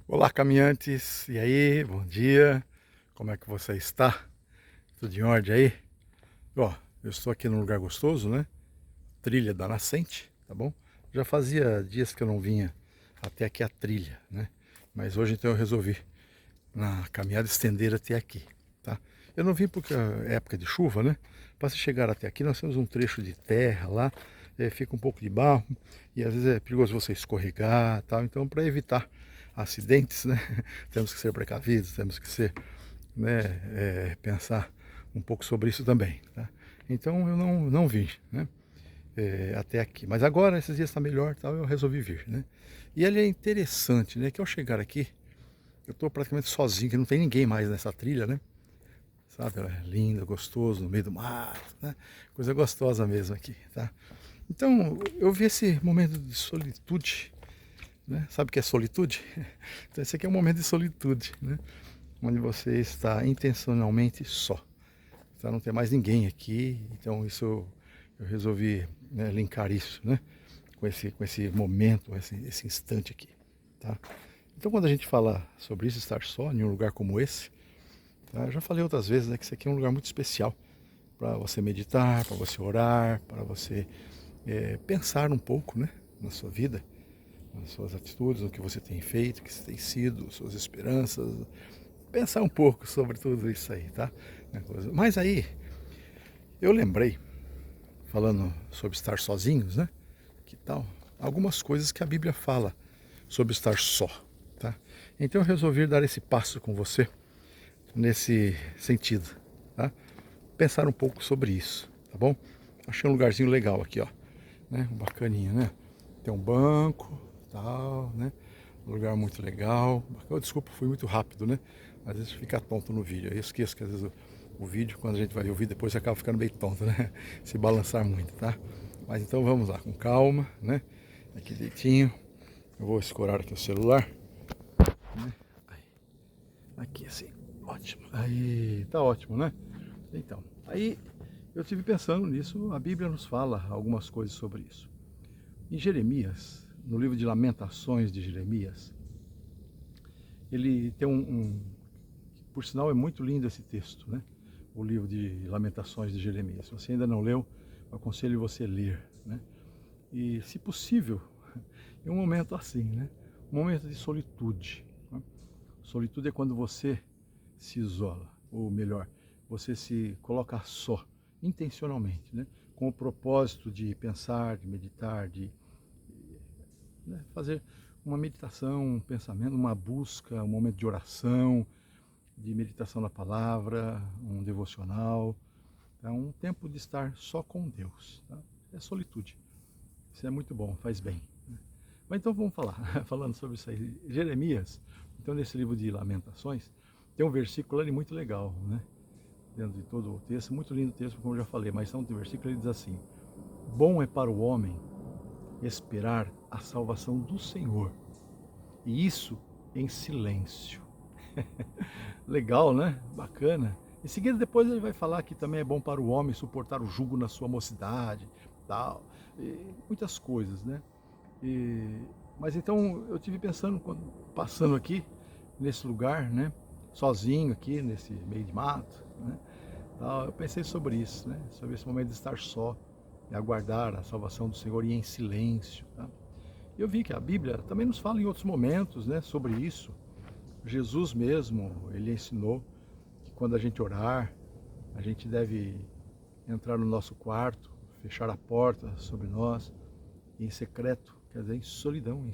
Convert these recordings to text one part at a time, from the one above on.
Olá, caminhantes. E aí, bom dia. Como é que você está? Tudo em ordem aí? Ó, eu estou aqui num lugar gostoso, né? Trilha da Nascente, tá bom? Já fazia dias que eu não vinha até aqui a trilha, né? Mas hoje então eu resolvi na caminhada estender até aqui, tá? Eu não vim porque é época de chuva, né? Para se chegar até aqui nós temos um trecho de terra lá, fica um pouco de barro e às vezes é perigoso você escorregar, tal. Então para evitar acidentes, né? Temos que ser precavidos, temos que ser, né, pensar um pouco sobre isso também, tá? Então eu não vim, né, até aqui. Mas agora, esses dias está melhor, tal, eu resolvi vir, né? E ele é interessante, né, que ao chegar aqui, eu estou praticamente sozinho, que não tem ninguém mais nessa trilha, né? Sabe, ela é linda, gostoso, no meio do mato, né? Coisa gostosa mesmo aqui, tá? Então, eu vi esse momento de solitude, né? Sabe o que é solitude? Então, esse aqui é um momento de solitude, né? Onde você está intencionalmente só. Tá? Não tem mais ninguém aqui, então isso eu resolvi, né, linkar isso, né? Com esse momento, esse instante aqui, tá? Então, quando a gente fala sobre isso, estar só em um lugar como esse, tá? Eu já falei outras vezes, né, que isso aqui é um lugar muito especial para você meditar, para você orar, para você pensar um pouco, né, na sua vida, nas suas atitudes, no que você tem feito, o que você tem sido, suas esperanças, pensar um pouco sobre tudo isso aí, tá? Mas aí eu lembrei, falando sobre estar sozinhos, né? Que tal? Algumas coisas que a Bíblia fala sobre estar só, tá? Então eu resolvi dar esse passo com você nesse sentido, tá? Pensar um pouco sobre isso, tá bom? Achei um lugarzinho legal aqui, ó, né? Um bacaninha, né? Tem um banco, tal, né? Um lugar muito legal. Oh, desculpa, fui muito rápido, né? Às vezes fica tonto no vídeo. Eu esqueço que às vezes o vídeo, quando a gente vai ver o vídeo, depois acaba ficando meio tonto, né? Se balançar muito, tá? Mas então vamos lá, com calma, né? Aqui direitinho. Eu vou escorar aqui o celular, né? Aqui assim, ótimo. Aí, tá ótimo, né? Então, aí eu tive pensando nisso, a Bíblia nos fala algumas coisas sobre isso. Em Jeremias, no livro de Lamentações de Jeremias, ele tem por sinal é muito lindo esse texto, né? O livro de Lamentações de Jeremias. Se você ainda não leu, eu aconselho você a ler, né? E, se possível, em um momento assim, né? Um momento de solitude, né? Solitude é quando você se isola, ou melhor, você se coloca só, intencionalmente, né? Com o propósito de pensar, de meditar, de, né, fazer uma meditação, um pensamento, uma busca, um momento de oração, de meditação na palavra, um devocional. É um tempo de estar só com Deus. Tá? É solitude. Isso é muito bom, faz bem. Né? Mas então vamos falar, falando sobre isso aí. Jeremias, então nesse livro de Lamentações, tem um versículo ali muito legal, né? Dentro de todo o texto, muito lindo o texto, como eu já falei, mas são um versículo ele diz assim: bom é para o homem esperar a salvação do Senhor, e isso em silêncio. Legal, né? Bacana. Em seguida, depois ele vai falar que também é bom para o homem suportar o jugo na sua mocidade, tal, e muitas coisas, né? E, mas então eu tive pensando, passando aqui nesse lugar, né? Sozinho aqui nesse meio de mato, né? Tal, eu pensei sobre isso, né? Sobre esse momento de estar só e aguardar a salvação do Senhor e em silêncio. Tá? Eu vi que a Bíblia também nos fala em outros momentos, né? Sobre isso. Jesus mesmo, ele ensinou que quando a gente orar, a gente deve entrar no nosso quarto, fechar a porta sobre nós, em secreto, quer dizer, em solidão,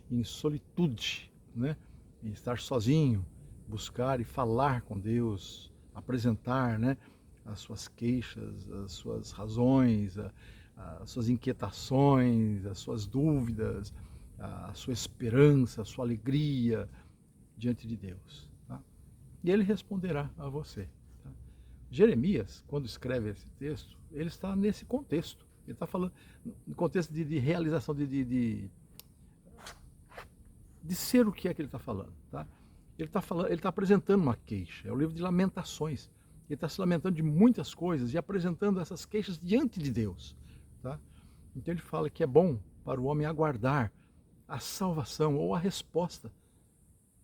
em solitude, né? Em estar sozinho, buscar e falar com Deus, apresentar, né, as suas queixas, as suas razões, as suas inquietações, as suas dúvidas, a sua esperança, a sua alegria diante de Deus. Tá? E ele responderá a você. Tá? Jeremias, quando escreve esse texto, ele está nesse contexto. Ele está falando no contexto de realização, de ser o que é que ele está falando. Tá? Ele está apresentando uma queixa. É o livro de Lamentações. Ele está se lamentando de muitas coisas e apresentando essas queixas diante de Deus. Tá? Então ele fala que é bom para o homem aguardar a salvação ou a resposta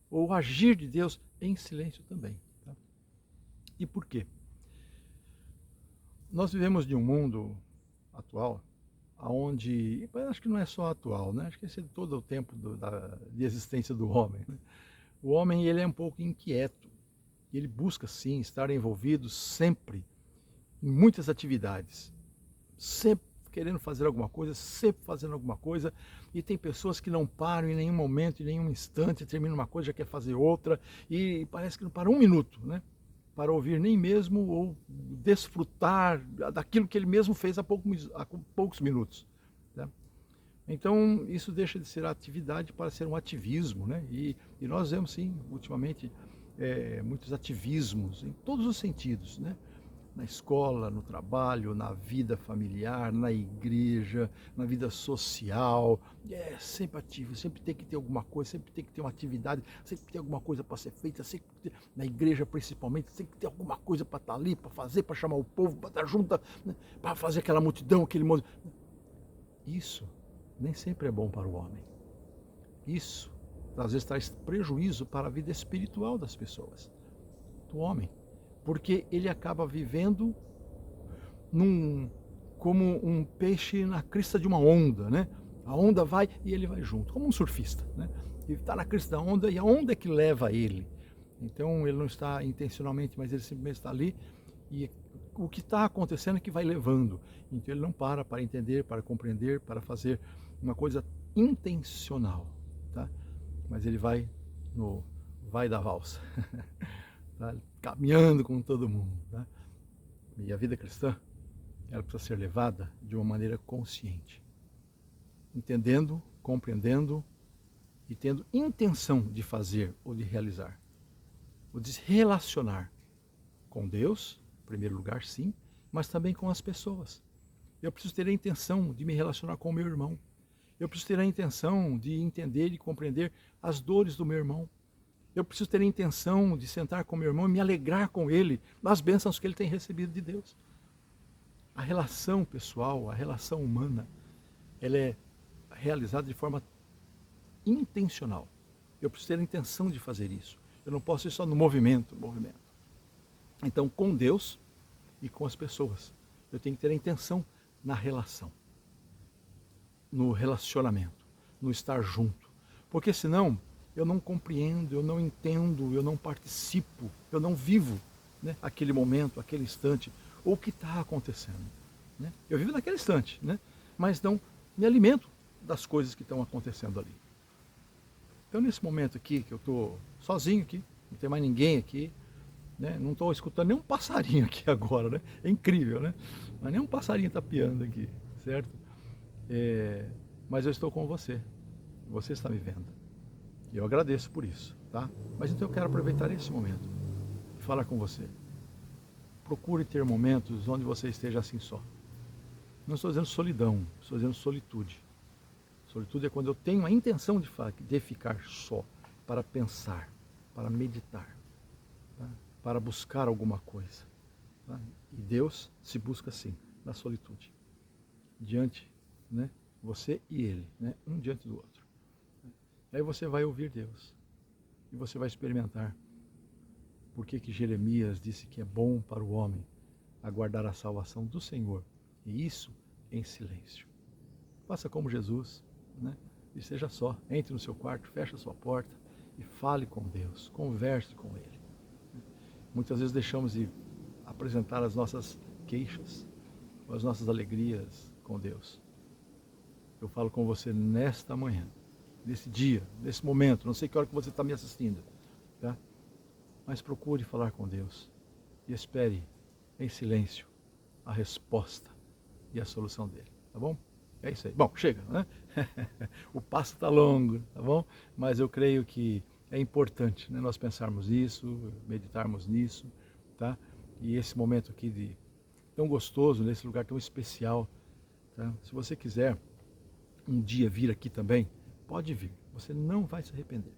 ou o agir de Deus em silêncio também. Tá? E por quê? Nós vivemos de um mundo atual, onde, acho que não é só atual, né? Acho que esse é todo o tempo de existência do homem. Né? O homem ele é um pouco inquieto, ele busca sim estar envolvido sempre em muitas atividades, sempre querendo fazer alguma coisa, sempre fazendo alguma coisa, e tem pessoas que não param em nenhum momento, em nenhum instante, termina uma coisa, já quer fazer outra, e parece que não para um minuto, né? Para ouvir nem mesmo ou desfrutar daquilo que ele mesmo fez há poucos minutos. Né? Então, isso deixa de ser atividade para ser um ativismo, né? E nós vemos, sim, ultimamente, muitos ativismos em todos os sentidos, né? Na escola, no trabalho, na vida familiar, na igreja, na vida social, sempre ativo, sempre tem que ter alguma coisa, sempre tem que ter uma atividade, sempre tem alguma coisa para ser feita, na igreja principalmente, tem que ter alguma coisa para estar ali, para fazer, para chamar o povo, para estar junto, né, para fazer aquela multidão, aquele mundo. Isso nem sempre é bom para o homem. Isso, às vezes, traz prejuízo para a vida espiritual das pessoas, do homem. Porque ele acaba vivendo como um peixe na crista de uma onda, né? A onda vai e ele vai junto, como um surfista, né? Ele está na crista da onda e a onda é que leva ele. Então ele não está intencionalmente, mas ele simplesmente está ali e o que está acontecendo é que vai levando. Então ele não para entender, para compreender, para fazer uma coisa intencional, tá? Mas ele vai da valsa. Tá? Caminhando com todo mundo. Tá? E a vida cristã, ela precisa ser levada de uma maneira consciente, entendendo, compreendendo e tendo intenção de fazer ou de realizar, ou de se relacionar com Deus, em primeiro lugar, sim, mas também com as pessoas. Eu preciso ter a intenção de me relacionar com o meu irmão. Eu preciso ter a intenção de entender e compreender as dores do meu irmão. Eu preciso ter a intenção de sentar com meu irmão e me alegrar com ele nas bênçãos que ele tem recebido de Deus. A relação pessoal, a relação humana, ela é realizada de forma intencional. Eu preciso ter a intenção de fazer isso. Eu não posso ir só no movimento. Então, com Deus e com as pessoas, eu tenho que ter a intenção na relação, no relacionamento, no estar junto. Porque senão eu não compreendo, eu não entendo, eu não participo, eu não vivo, né, aquele momento, aquele instante, ou o que está acontecendo. Né? Eu vivo naquele instante, né, mas não me alimento das coisas que estão acontecendo ali. Então nesse momento aqui, que eu estou sozinho aqui, não tem mais ninguém aqui, né, não estou escutando nenhum passarinho aqui agora, né? É incrível, né? Mas nenhum passarinho está piando aqui, certo? Mas eu estou com você, você está me vendo. E eu agradeço por isso, tá? Mas então eu quero aproveitar esse momento e falar com você. Procure ter momentos onde você esteja assim só. Não estou dizendo solidão, estou dizendo solitude. Solitude é quando eu tenho a intenção de ficar só, para pensar, para meditar, tá? Para buscar alguma coisa. Tá? E Deus se busca assim, na solitude. Diante, né? Você e Ele, né? Um diante do outro. Aí você vai ouvir Deus e você vai experimentar por que Jeremias disse que é bom para o homem aguardar a salvação do Senhor, e isso em silêncio. Faça como Jesus, né? E seja só, entre no seu quarto, feche a sua porta e fale com Deus, converse com Ele. Muitas vezes deixamos de apresentar as nossas queixas, as nossas alegrias com Deus. Eu falo com você nesta manhã, nesse dia, nesse momento, não sei que hora que você está me assistindo, tá? Mas procure falar com Deus e espere em silêncio a resposta e a solução dele, tá bom? É isso aí. Bom, chega, né? O passo está longo, tá bom? Mas eu creio que é importante, né, nós pensarmos nisso, meditarmos nisso, tá? E esse momento aqui tão gostoso, nesse lugar tão especial, tá? Se você quiser um dia vir aqui também, pode vir, você não vai se arrepender.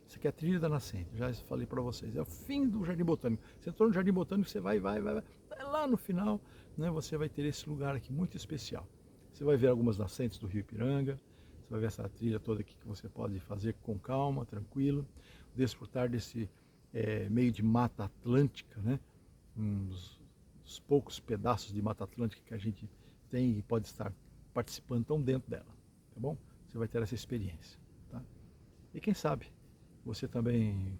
Isso aqui é a trilha da nascente, já falei para vocês, é o fim do Jardim Botânico. Você entrou no Jardim Botânico, você vai, lá no final, né, você vai ter esse lugar aqui muito especial. Você vai ver algumas nascentes do Rio Ipiranga, você vai ver essa trilha toda aqui que você pode fazer com calma, tranquilo. desfrutar desse meio de Mata Atlântica, né? Dos poucos pedaços de Mata Atlântica que a gente tem e pode estar participando tão dentro dela, tá bom? Você vai ter essa experiência, tá? E quem sabe você também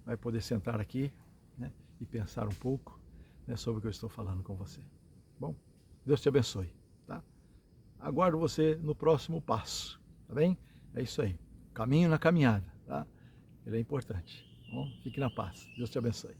vai poder sentar aqui, né, e pensar um pouco, né, sobre o que eu estou falando com você. Bom, Deus te abençoe, tá? Aguardo você no próximo passo, tá bem? É isso aí, caminho na caminhada, tá? Ele é importante, tá bom? Fique na paz, Deus te abençoe.